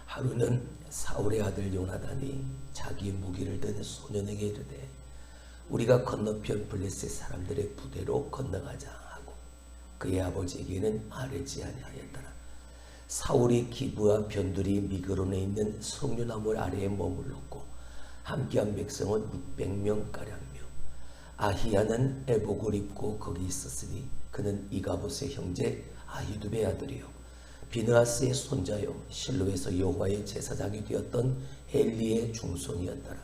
하루는 사울의 아들 요나단이 자기 무기를 든 소년에게 이르되 우리가 건너편 블레셋 사람들의 부대로 건너가자 하고 그의 아버지에게는 말하지 아니하였더라. 사울이 기브와 변두리 미그론에 있는 석류나무 아래에 머물렀고 함께한 백성은 600명가량이며 아히야는 애복을 입고 거기 있었으니 그는 이가봇의 형제 아히두베의 아들이요 비느하스의 손자요 실로에서 여호와의 제사장이 되었던 엘리의 중손이었더라.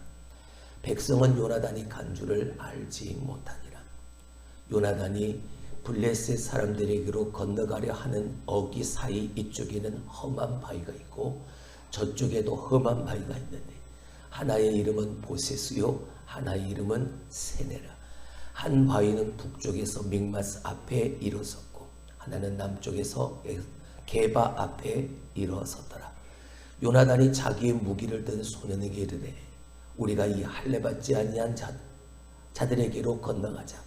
백성은 요나단이 간 줄을 알지 못하니라. 요나단이 블레셋 사람들에게로 건너가려 하는 어기 사이 이쪽에는 험한 바위가 있고 저쪽에도 험한 바위가 있는데 하나의 이름은 보세스요 하나의 이름은 세네라. 한 바위는 북쪽에서 믹마스 앞에 일어섰고 하나는 남쪽에서 게바 앞에 일어섰더라. 요나단이 자기의 무기를 든 소년에게 이르되 우리가 이 할례받지 아니한 자들에게로 건너가자.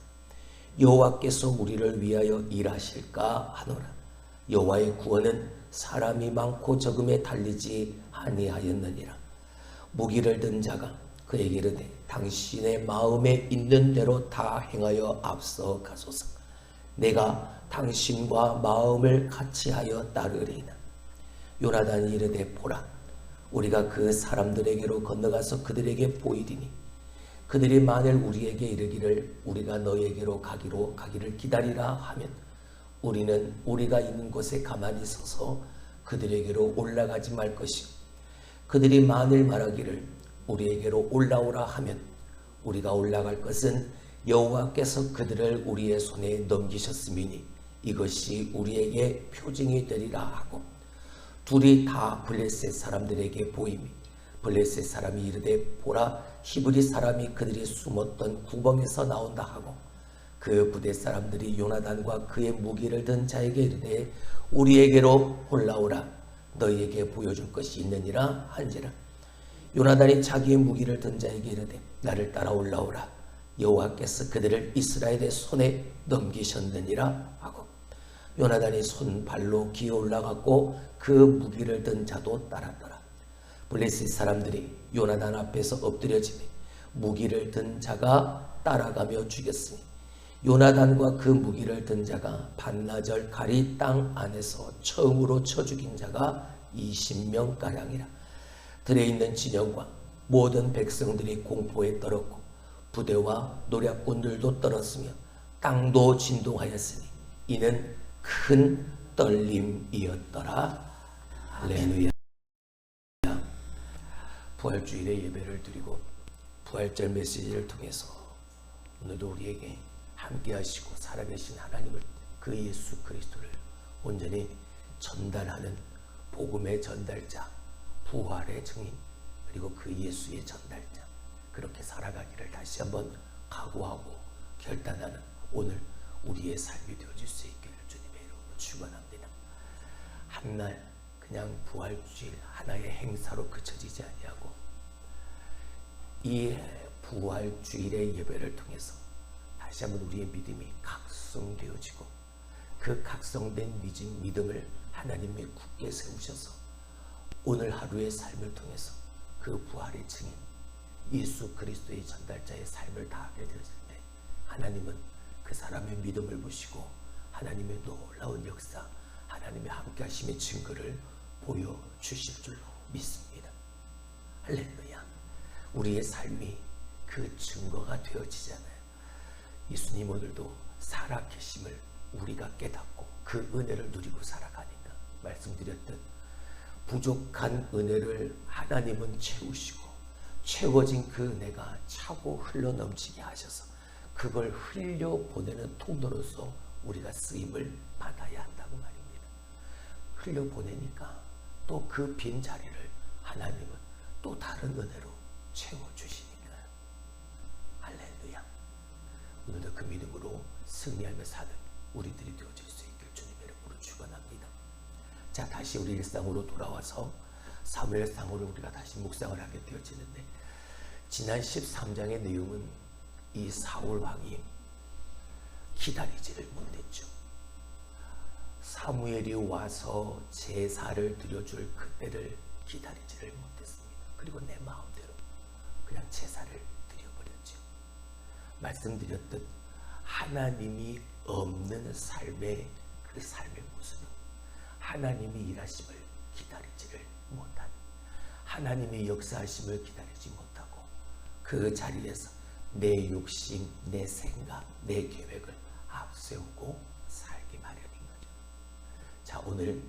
여호와께서 우리를 위하여 일하실까 하노라. 여호와의 구원은 사람이 많고 적음에 달리지 아니하였느니라. 무기를 든 자가 그에게 이르되 당신의 마음에 있는 대로 다 행하여 앞서 가소서. 내가 당신과 마음을 같이하여 따르리이다. 요나단이 이르되 보라 우리가 그 사람들에게로 건너가서 그들에게 보이리니 그들이 만일 우리에게 이르기를 우리가 너에게로 가기를 기다리라 하면 우리는 우리가 있는 곳에 가만히 서서 그들에게로 올라가지 말 것이요 그들이 만일 말하기를 우리에게로 올라오라 하면 우리가 올라갈 것은 여호와께서 그들을 우리의 손에 넘기셨음이니 이것이 우리에게 표징이 되리라 하고 둘이 다 블레셋 사람들에게 보임이 블레셋 사람이 이르되 보라 히브리 사람이 그들이 숨었던 구멍에서 나온다 하고 그 부대 사람들이 요나단과 그의 무기를 든 자에게 이르되 우리에게로 올라오라 너희에게 보여줄 것이 있느니라 한지라. 요나단이 자기의 무기를 든 자에게 이르되 나를 따라 올라오라 여호와께서 그들을 이스라엘의 손에 넘기셨느니라 하고 요나단이 손발로 기어 올라갔고 그 무기를 든 자도 따랐더라. 블레셋 사람들이 요나단 앞에서 엎드려지매 무기를 든 자가 따라가며 죽였으니 요나단과 그 무기를 든 자가 반나절 가리 땅 안에서 처음으로 쳐 죽인 자가 20명가량이라. 들에 있는 진영과 모든 백성들이 공포에 떨었고 부대와 노략군들도 떨었으며 땅도 진동하였으니 이는 큰 떨림이었더라. 할렐루야. 부활주일의 예배를 드리고 부활절 메시지를 통해서 오늘도 우리에게 함께 하시고 살아계신 하나님을 그 예수 그리스도를 온전히 전달하는 복음의 전달자 부활의 증인 그리고 그 예수의 전달자 그렇게 살아가기를 다시 한번 각오하고 결단하는 오늘 우리의 삶이 되어질 수 있기를 주님의 이름으로 축원합니다. 한날 그냥 부활주일 하나의 행사로 그쳐지지 아니하고 이 부활주일의 예배를 통해서 다시 한번 우리의 믿음이 각성되어지고 그 각성된 믿음을 하나님이 굳게 세우셔서 오늘 하루의 삶을 통해서 그 부활의 증인 예수 그리스도의 전달자의 삶을 다하게 되었을 때 하나님은 그 사람의 믿음을 보시고 하나님의 놀라운 역사 하나님의 함께하심의 증거를 보여주실 줄로 믿습니다. 할렐루야. 우리의 삶이 그 증거가 되어지잖아요. 예수님 오늘도 살아계심을 우리가 깨닫고 그 은혜를 누리고 살아가니까 말씀드렸던 부족한 은혜를 하나님은 채우시고 채워진 그 은혜가 차고 흘러넘치게 하셔서 그걸 흘려보내는 통로로서 우리가 쓰임을 받아야 한다고 말입니다. 흘려보내니까 또 그 빈 자리를 하나님은 또 다른 은혜로 채워주시니까요. 할렐루야. 오늘도 그 믿음으로 승리하며 사는 우리들이 되어질 수 있길 주님의 이름으로 축원합니다. 자, 다시 우리 일상으로 돌아와서 사무엘상으로 우리가 다시 묵상을 하게 되어지는데 지난 13장의 내용은 이 사울 왕이 기다리지를 못했죠. 사무엘이 와서 제사를 드려줄 그때를 기다리지를 못했습니다. 그리고 내 마음대로 그냥 제사를 드려버렸죠. 말씀드렸듯 하나님이 없는 삶의 그 삶의 모습은 하나님이 일하심을 기다리지를 못하는, 하나님의 역사하심을 기다리지 못하고 그 자리에서 내 욕심, 내 생각, 내 계획을 앞세우고 살기 마련인 거죠. 자, 오늘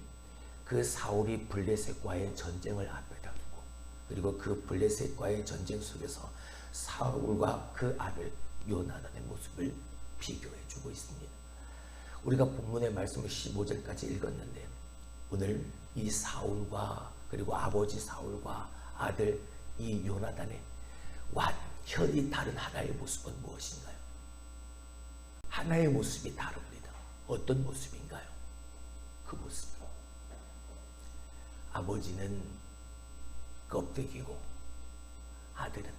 그 사울이 블레셋과의 전쟁을 앞에다 두고, 그리고 그 블레셋과의 전쟁 속에서 사울과 그 아들 요나단의 모습을 비교해 주고 있습니다. 우리가 본문의 말씀을 15절까지 읽었는데, 오늘 이 사울과 그리고 아버지 사울과 아들 이 요나단의 완전히 다른 하나의 모습은 무엇인가요? 하나의 모습이 다릅니다. 어떤 모습인가요? 그 모습. 아버지는 껍데기고 아들은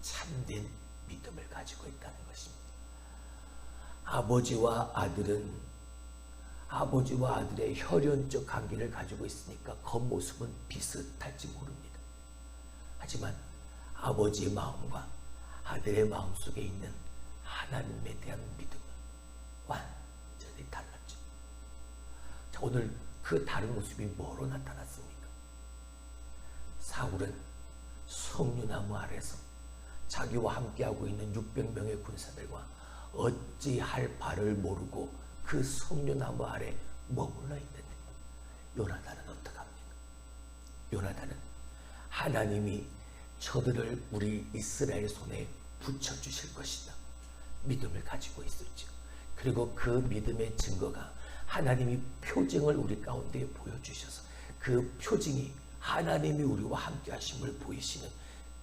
참된 믿음을 가지고 있다는 것입니다. 아버지와 아들의 혈연적 관계를 가지고 있으니까 겉모습은 비슷할지 모릅니다. 하지만 아버지의 마음과 아들의 마음 속에 있는 하나님에 대한 믿음은 완전히 달랐죠. 자, 오늘 그 다른 모습이 뭐로 나타났습니까? 사울은 석류나무 아래서 자기와 함께하고 있는 600명의 군사들과 어찌할 바를 모르고 그 석류나무 아래 머물러 있는데, 요나단은 어떡합니까? 요나단은 하나님이 저들을 우리 이스라엘 손에 붙여주실 것이다 믿음을 가지고 있었죠. 그리고 그 믿음의 증거가 하나님이 표징을 우리 가운데 보여주셔서 그 표징이 하나님이 우리와 함께 하심을 보이시는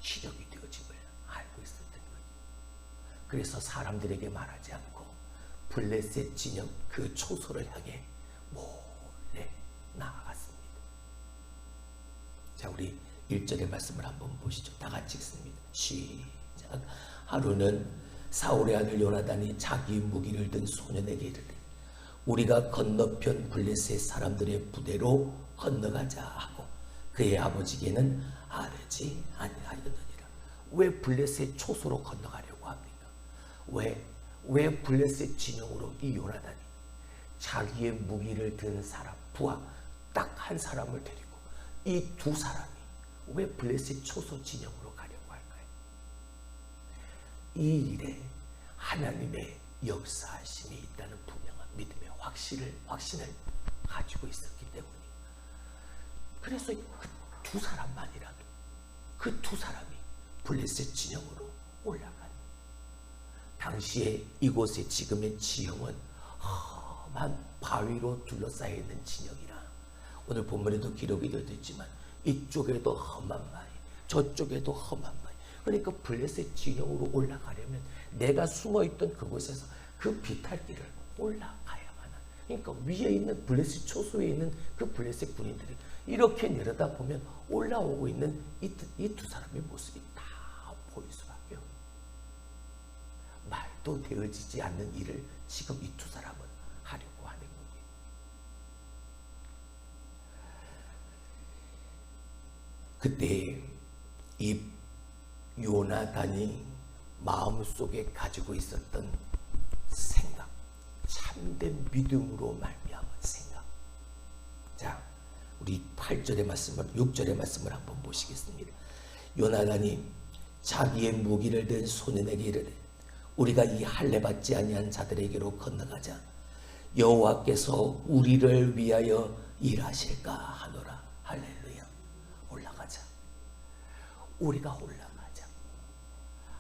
기적이 되어짐을 알고 있었던 거예요. 그래서 사람들에게 말하지 않고 블레셋 진영 그 초소를 향해 몰래 나아갔습니다. 자, 우리 1절의 말씀을 한번 보시죠. 다 같이 읽습니다. 시작. 하루는 사울의 아들 요나단이 자기 무기를 든 소년에게 이르되 우리가 건너편 블레셋 사람들의 부대로 건너가자 하고 그의 아버지에게는 아뢰지 아니하였느니라. 왜 블레셋 초소로 건너가려고 합니까? 왜 블레셋 진영으로 이 요나단이 자기의 무기를 든 사람, 부하 딱 한 사람을 데리고 이 두 사람이 왜 블레셋 초소 진영으로 가려고 할까요? 이 일에 하나님의 역사하심이 있다는 분명한 믿음의 확신을 가지고 있었기 때문입니다. 그래서 그 두 사람만이라도 그 두 사람이 블레셋 진영으로 올라간, 당시에 이곳의 지금의 지형은 험한 바위로 둘러싸여 있는 진영이라 오늘 본문에도 기록이 되어 있지만 이쪽에도 험한 바위, 저쪽에도 험한 바위. 그러니까 블레셋 진영으로 올라가려면 내가 숨어있던 그곳에서 그 비탈길을 올라가야만 하는, 그러니까 위에 있는 블레셋 초소에 있는 그 블레셋 군인들이 이렇게 내려다보면 올라오고 있는 이 두 사람의 모습이 다 보일 수밖에 없어요. 말도 되어지지 않는 일을 지금 이 두 사람은 하려고 하는 거예요. 그때 이 요나단이 마음속에 가지고 있었던 생각, 참된 믿음으로 말미암은 생각. 자, 우리 8절의 말씀을 6절의 말씀을 한번 보시겠습니다. 요나단이 자기의 무기를 든 소년에게 이르되 우리가 이 할례 받지 아니한 자들에게로 건너가자. 여호와께서 우리를 위하여 일하실까 하노라. 할렐루야. 올라가자. 우리가 올라가자.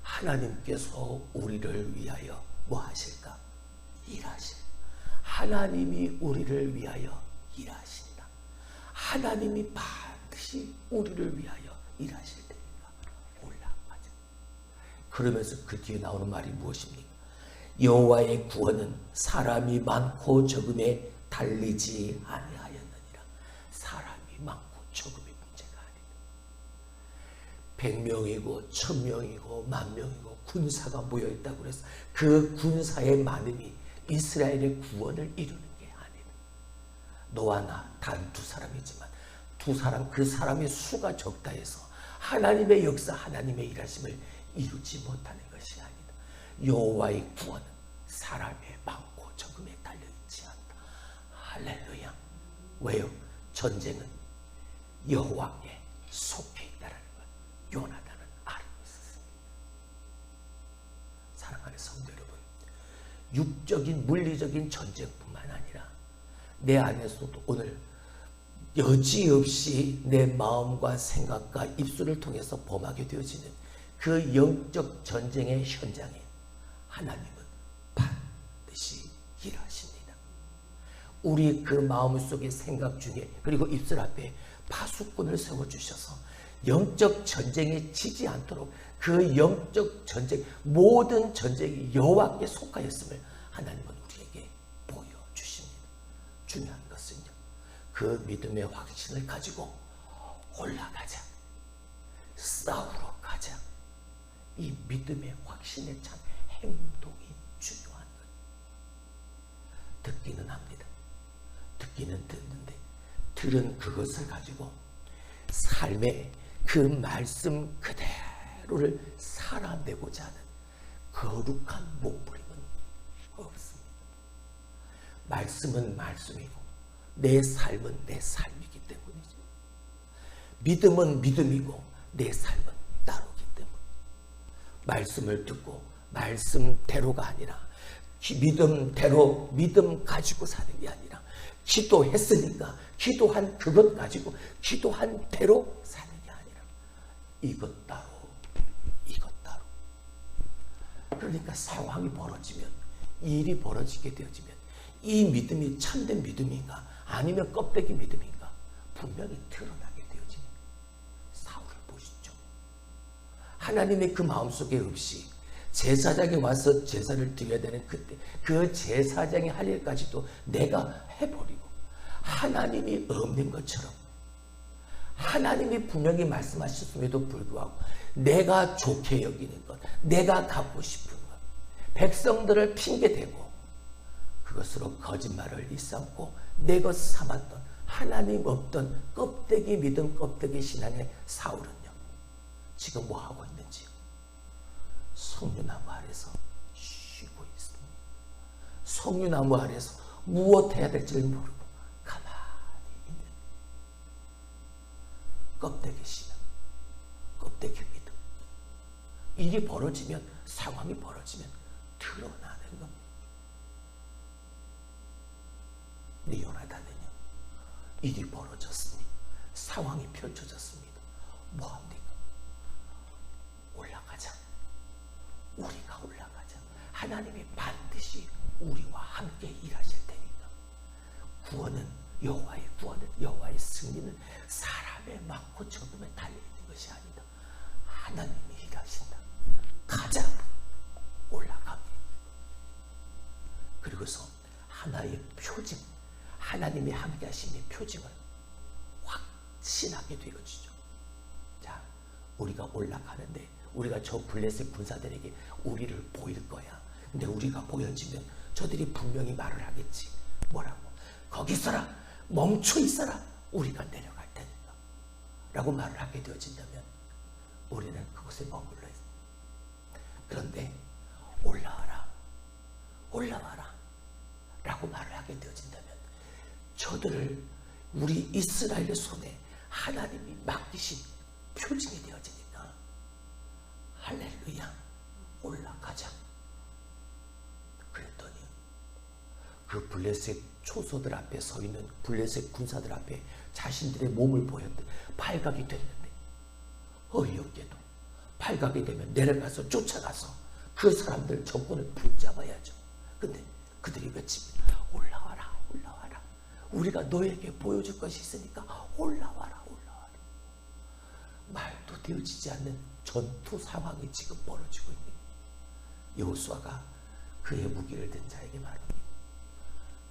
하나님께서 우리를 위하여 뭐 하실까? 일하실. 하나님이 우리를 위하여 일하신다. 하나님이 반드시 우리를 위하여 일하실 테니까 올라가자. 그러면서 그 뒤에 나오는 말이 무엇입니까? 여호와의 구원은 사람이 많고 적음에 달리지 아니하였느니라. 사람이 많고 적음의 문제가 아니다. 100명이고 1000명이고 10,000명이고 군사가 모여있다고 그래서 그 군사의 많음이 이스라엘의 구원을 이루는 게 아니다. 너와 나 단 두 사람이지만 두 사람, 그 사람의 수가 적다 해서 하나님의 역사, 하나님의 일하심을 이루지 못하는 것이 아니다. 여호와의 구원은 사람의 많고 적음에 달려있지 않다. 할렐루야. 왜요? 전쟁은 여호와께 속해 있다는 것 요나단은 알고 있었습니다. 사랑하는 성도 여러분, 육적인 물리적인 전쟁뿐만 아니라 내 안에서도 오늘 여지없이 내 마음과 생각과 입술을 통해서 범하게 되어지는 그 영적 전쟁의 현장에 하나님은 반드시 일하십니다. 우리 그 마음속의 생각 중에 그리고 입술 앞에 파수꾼을 세워주셔서 영적 전쟁에 지지 않도록 그 영적 전쟁, 모든 전쟁이 여호와께 속하였음을 하나님은 우리에게 보여주십니다. 중요한 것은요, 그 믿음의 확신을 가지고 올라가자, 싸우러 가자. 이 믿음의 확신의 참 행동이 중요한 것. 듣기는 합니다. 듣기는 듣는데 들은 그것을 가지고 삶의 그 말씀 그대로를 살아내고자 하는 거룩한 몸부림은 없습니다. 말씀은 말씀이고 내 삶은 내 삶이기 때문이죠. 믿음은 믿음이고 내 삶은 따르기 때문에 말씀을 듣고 말씀대로가 아니라 믿음대로 믿음 가지고 사는 게 아니라 기도했으니까 기도한 그것 가지고 기도한 대로 사는 게 아니라 이것 따로 이것 따로. 그러니까 상황이 벌어지면, 일이 벌어지게 되어지면 이 믿음이 참된 믿음인가 아니면 껍데기 믿음인가 분명히 드러나게 되어지는 사울을 보시죠. 하나님의 그 마음속에 없이 제사장이 와서 제사를 드려야 되는 그때 그 제사장이 할 일까지도 내가 해버리고 하나님이 없는 것처럼 하나님이 분명히 말씀하셨음에도 불구하고 내가 좋게 여기는 것, 내가 갖고 싶은 것, 백성들을 핑계대고 그것으로 거짓말을 일삼고 내 것 삼았던 하나님 없던 껍데기 믿음, 껍데기 신앙의 사울은요, 지금 뭐 하고 있는지요? 석류나무 아래서 쉬고 있습니다. 석류나무 아래서 무엇 해야 될지를 모르고 가만히 있는 껍데기 신앙, 껍데기 믿음. 일이 벌어지면, 상황이 벌어지면 드러나는 겁니다. 근데 요나단은요, 일이 벌어졌으니 상황이 펼쳐졌습니다. 뭐합니까? 올라가자. 우리가 올라가자. 하나님이 반드시 우리와 함께 일하실 테니까. 구원은 여호와의 구원은 여호와의 승리는 사람의 많고 적음에 달려있는 것이 아니다. 하나님이 일하신다. 가자. 올라갑니다. 그리고서 하나의 표징, 하나님이 함께 하심의 표징을 확신하게 되어지죠. 자, 우리가 올라가는데 우리가 저 블레셋 군사들에게 우리를 보일 거야. 근데 우리가 보여지면 저들이 분명히 말을 하겠지. 뭐라고? 거기 있어라. 멈춰 있어라. 우리가 내려갈 테니까. 라고 말을 하게 되어진다면 우리는 그곳에 머물러 있어. 그런데 올라와라. 올라와라. 라고 말을 하게 되어진다면 저들을 우리 이스라엘의 손에 하나님이 맡기신 표징이 되어지니까 할렐루야, 올라가자. 그랬더니 그 블레셋 초소들 앞에 서 있는 블레셋 군사들 앞에 자신들의 몸을 보였는데 발각이 됐는데 어이없게도 발각이 되면 내려가서 쫓아가서 그 사람들 정권을 붙잡아야죠. 근데 그들이 외칩니다. 올라와라, 올라와라. 우리가 너에게 보여줄 것이 있으니까 올라와라, 올라와라. 말도 되어지지 않는 전투 상황이 지금 벌어지고 있는 여호수아가 그의 무기를 든 자에게 말합니다.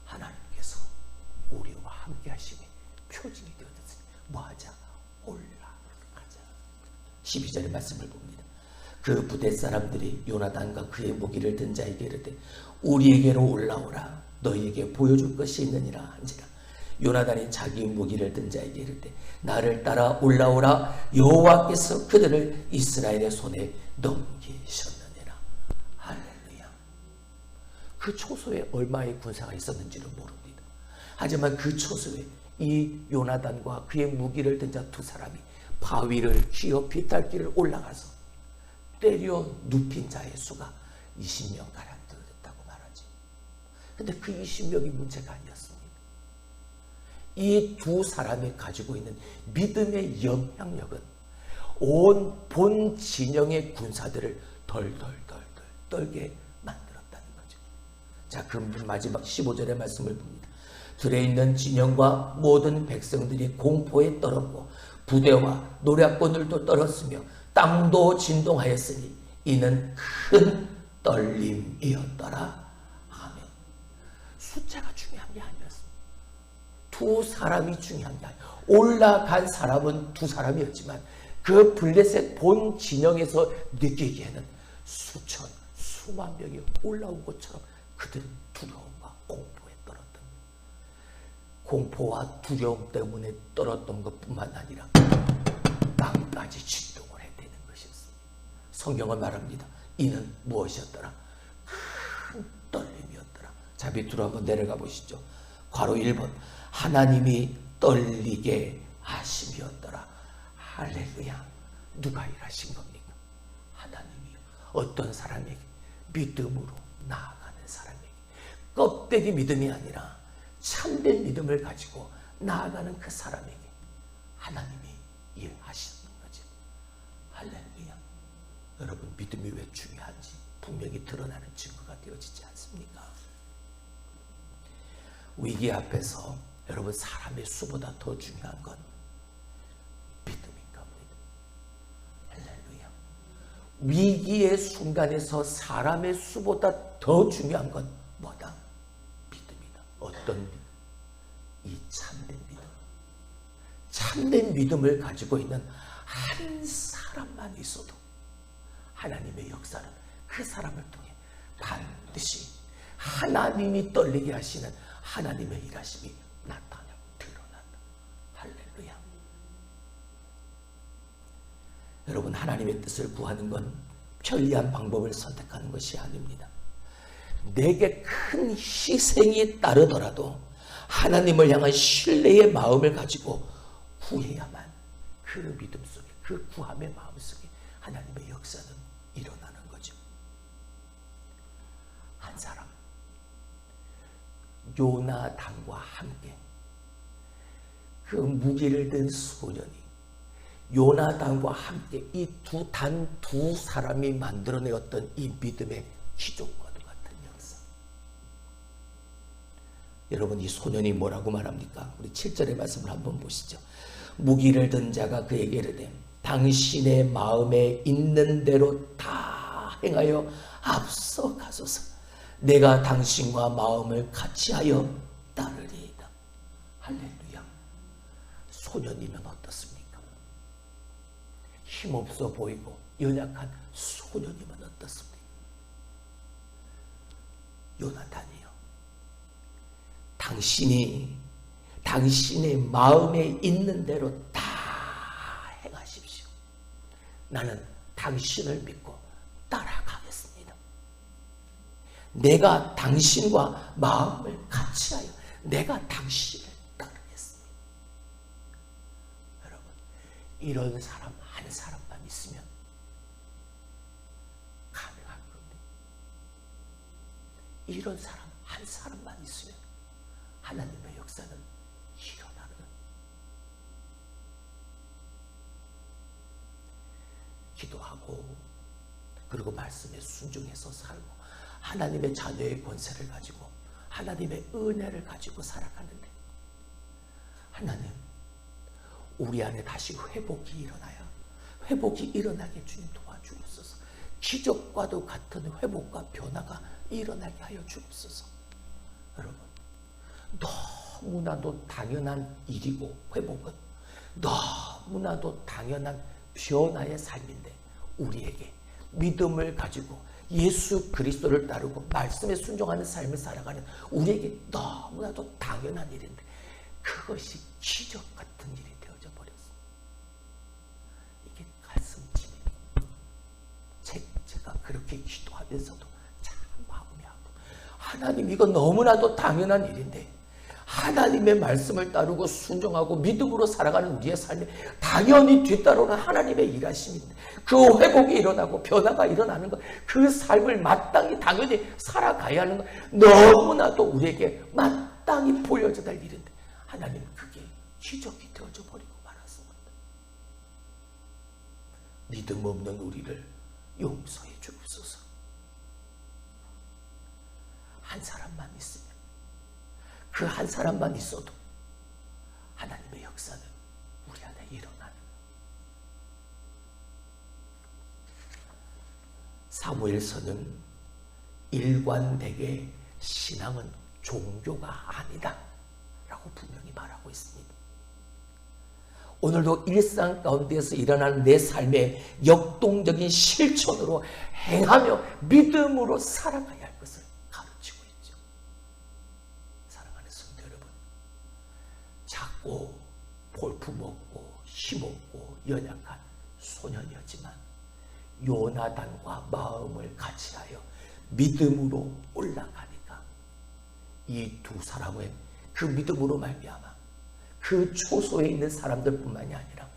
하나님께서 우리와 함께 하심이 표징이 되어졌으니 뭐하자? 올라가자. 12절의 말씀을 봅니다. 그 부대 사람들이 요나단과 그의 무기를 든 자에게 이르되 우리에게로 올라오라. 너희에게 보여줄 것이 있느니라 한지라. 요나단이 자기 무기를 든 자에게 이르되 나를 따라 올라오라. 여호와께서 그들을 이스라엘의 손에 넘기셨느니라. 할렐루야. 그 초소에 얼마의 군사가 있었는지를 모릅니다. 하지만 그 초소에 이 요나단과 그의 무기를 든 자 두 사람이 바위를 휘어 비탈길을 올라가서 때려 눕힌 자의 수가 20명가량 되었다고 말하지. 근데 그 20명이 문제가 아니었습니다. 이 두 사람이 가지고 있는 믿음의 영향력은 온 본 진영의 군사들을 덜덜덜덜 떨게 만들었다는 거죠. 자, 그럼 마지막 15절의 말씀을 봅니다. 들에 있는 진영과 모든 백성들이 공포에 떨었고 부대와 노략군들도 떨었으며 땅도 진동하였으니 이는 큰 떨림이었더라. 아멘. 숫자가 중요한 게 아니었습니다. 두 사람이 중요한 게 아니에요. 올라간 사람은 두 사람이었지만 그 블레셋 본 진영에서 느끼기에는 수천, 수만 명이 올라온 것처럼 그들은 두려움과 공포에 떨었던 거예요. 공포와 두려움 때문에 떨었던 것뿐만 아니라 땅까지 진동을 해대는 것이었습니다. 성경은 말합니다. 이는 무엇이었더라? 큰 떨림이었더라. 자, 밑으로 한번 내려가 보시죠. 괄호 1번 하나님이 떨리게 하심이었더라. 할렐루야. 누가 일하신 겁니까? 하나님이요. 어떤 사람에게? 믿음으로 나아가는 사람에게. 껍데기 믿음이 아니라 참된 믿음을 가지고 나아가는 그 사람에게 하나님이 일하시는 거죠. 할렐루야. 여러분, 믿음이 왜 중요한지 분명히 드러나는 증거가 되어지지 않습니까? 위기 앞에서 여러분, 사람의 수보다 더 중요한 건 믿음인 겁니다. 할렐루야. 위기의 순간에서 사람의 수보다 더 중요한 건 뭐다? 믿음이다. 어떤 믿음? 이 참된 믿음. 참된 믿음을 가지고 있는 한 사람만 있어도 하나님의 역사는 그 사람을 통해 반드시 하나님이 떨리게 하시는 하나님의 일하심이 나타나고 드러난다. 할렐루야. 여러분, 하나님의 뜻을 구하는 건 편리한 방법을 선택하는 것이 아닙니다. 내게 큰 희생이 따르더라도 하나님을 향한 신뢰의 마음을 가지고 구해야만 그 믿음 속에, 그 구함의 마음 속에 하나님의 역사는 일어나는 거죠. 한 사람, 요나단과 함께 그 무기를 든 소년이 요나단과 함께 이 두 사람이 만들어내었던 이 믿음의 기적과도 같은 역사. 여러분, 이 소년이 뭐라고 말합니까? 우리 7절의 말씀을 한번 보시죠. 무기를 든 자가 그에게 이르되 당신의 마음에 있는 대로 다 행하여 앞서 가소서. 내가 당신과 마음을 같이하여 따르리이다. 할렐루야. 소년이면 어떻습니까? 힘없어 보이고 연약한 소년이면 어떻습니까? 요나단이요. 당신의 마음에 있는 대로 다 행하십시오. 나는 당신을 믿고 따라가겠습니다. 내가 당신과 마음을 같이하여 내가 당신을 따르겠습니다. 여러분, 이런 사람 한 사람만 있으면 가능한 겁니다. 이런 사람 한 사람만 있으면 하나님의 역사는 일어나는 겁니다. 기도하고 그리고 말씀에 순종해서 살고 하나님의 자녀의 권세를 가지고 하나님의 은혜를 가지고 살아가는데 하나님, 우리 안에 다시 회복이 일어나게 주님 도와주옵소서. 기적과도 같은 회복과 변화가 일어나게 하여 주옵소서. 여러분, 너무나도 당연한 일이고 회복은 너무나도 당연한 변화의 삶인데 우리에게 믿음을 가지고 예수 그리스도를 따르고 말씀에 순종하는 삶을 살아가는 우리에게 너무나도 당연한 일인데 그것이 기적 같은 일이 되어져 버렸습니다. 이게 가슴짐이에요. 제가 그렇게 기도하면서도 참 마음이 아프고, 하나님 이거 너무나도 당연한 일인데 하나님의 말씀을 따르고 순종하고 믿음으로 살아가는 우리의 삶에 당연히 뒤따르는 하나님의 일하심인데, 그 회복이 일어나고 변화가 일어나는 것, 그 삶을 마땅히 당연히 살아가야 하는 것, 너무나도 우리에게 마땅히 보여져야 될 일인데 하나님은 그게 기적이 되어져 버리고 말았습니다. 믿음 없는 우리를 용서해 주옵소서. 한 사람만 있으면, 그 한 사람만 있어도 하나님의 역사는 우리 안에 일어나는. 사무엘서는 일관되게 신앙은 종교가 아니다 라고 분명히 말하고 있습니다. 오늘도 일상 가운데서 일어나는 내 삶의 역동적인 실천으로 행하며 믿음으로 살아가야 할 것을 가르치고 있죠. 사랑하는 성도 여러분, 작고 볼품없고 힘없고 연약한 소년이었지만 요나단과 마음을 같이하여 믿음으로 올라가니까 이 두 사람의 그 믿음으로 말미암아 그 초소에 있는 사람들뿐만이 아니라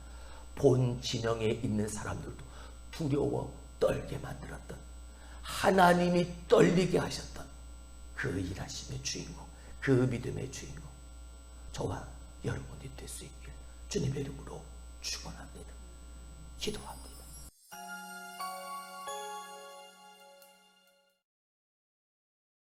본 진영에 있는 사람들도 두려워 떨게 만들었던, 하나님이 떨리게 하셨던 그 일하심의 주인공, 그 믿음의 주인공, 저와 여러분이 될 수 있길 주님의 이름으로 축원합니다. 기도합니다.